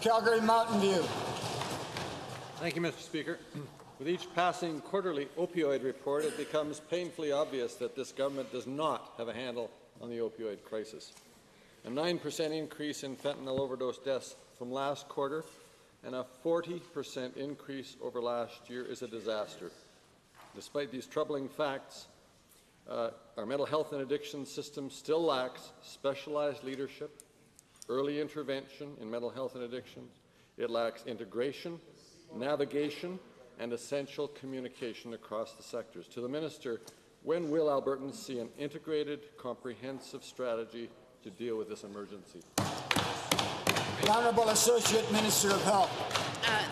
Calgary Mountain View. Thank you, Mr. Speaker. With each passing quarterly opioid report, it becomes painfully obvious that this government does not have a handle on the opioid crisis. A 9% increase in fentanyl overdose deaths from last quarter and a 40% increase over last year is a disaster. Despite these troubling facts, our mental health and addiction system still lacks specialized leadership, early intervention in mental health and addictions. It lacks integration, navigation, and essential communication across the sectors. To the Minister, when will Albertans see an integrated, comprehensive strategy to deal with this emergency? The Honourable Associate Minister of Health.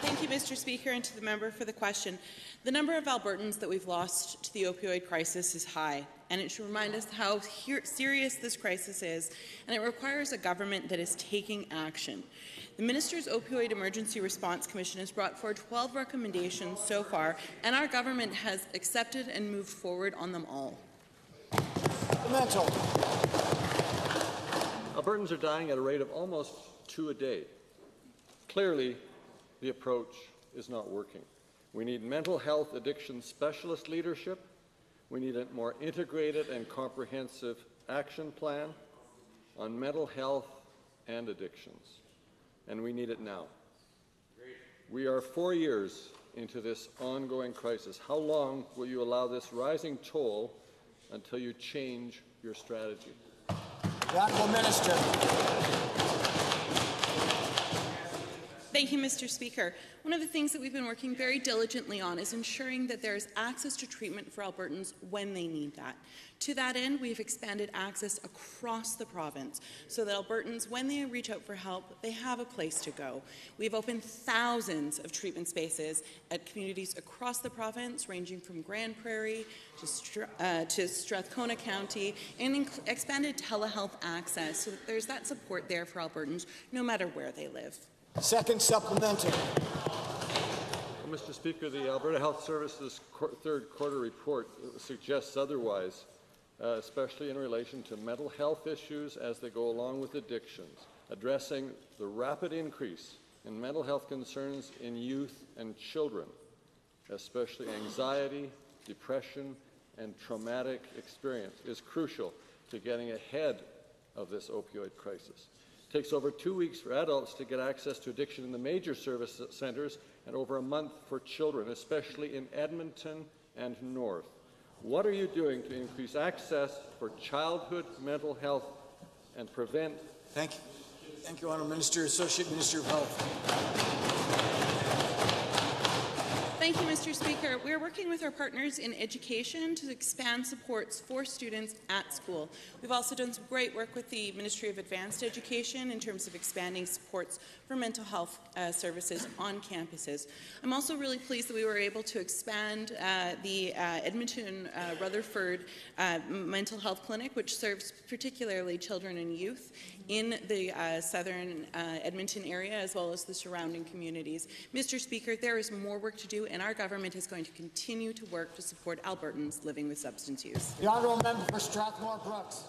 Thank you, Mr. Speaker, and to the member for the question. The number of Albertans that we've lost to the opioid crisis is high, and it should remind us how serious this crisis is, and it requires a government that is taking action. The Minister's Opioid Emergency Response Commission has brought forward 12 recommendations so far, and our government has accepted and moved forward on them all. Mental. Albertans are dying at a rate of almost 2 a day. Clearly, the approach is not working. We need mental health addiction specialist leadership. We need a more integrated and comprehensive action plan on mental health and addictions. And we need it now. We are 4 years into this ongoing crisis. How long will you allow this rising toll until you change your strategy? The Honourable Minister. Thank you, Mr. Speaker. One of the things that we've been working very diligently on is ensuring that there is access to treatment for Albertans when they need that. To that end, we've expanded access across the province so that Albertans, when they reach out for help, they have a place to go. We've opened thousands of treatment spaces at communities across the province, ranging from Grand Prairie to Strathcona County, and expanded telehealth access so that there's that support there for Albertans, no matter where they live. Second supplementary. Well, Mr. Speaker, the Alberta Health Services third quarter report suggests otherwise, especially in relation to mental health issues as they go along with addictions, addressing the rapid increase in mental health concerns in youth and children, especially anxiety, depression, and traumatic experience, is crucial to getting ahead of this opioid crisis. It takes over 2 weeks for adults to get access to addiction in the major service centres and over a month for children, especially in Edmonton and North. What are you doing to increase access for childhood mental health and prevent? Thank you. Thank you, Honourable Minister. Associate Minister of Health. Thank you, Mr. Speaker. We are working with our partners in education to expand supports for students at school. We've also done some great work with the Ministry of Advanced Education in terms of expanding supports for mental health services on campuses. I'm also really pleased that we were able to expand the Edmonton Rutherford Mental Health Clinic, which serves particularly children and youth in the southern Edmonton area as well as the surrounding communities. Mr. Speaker, there is more work to do, and our government is going to continue to work to support Albertans living with substance use. The Honourable Member for Strathmore Brooks.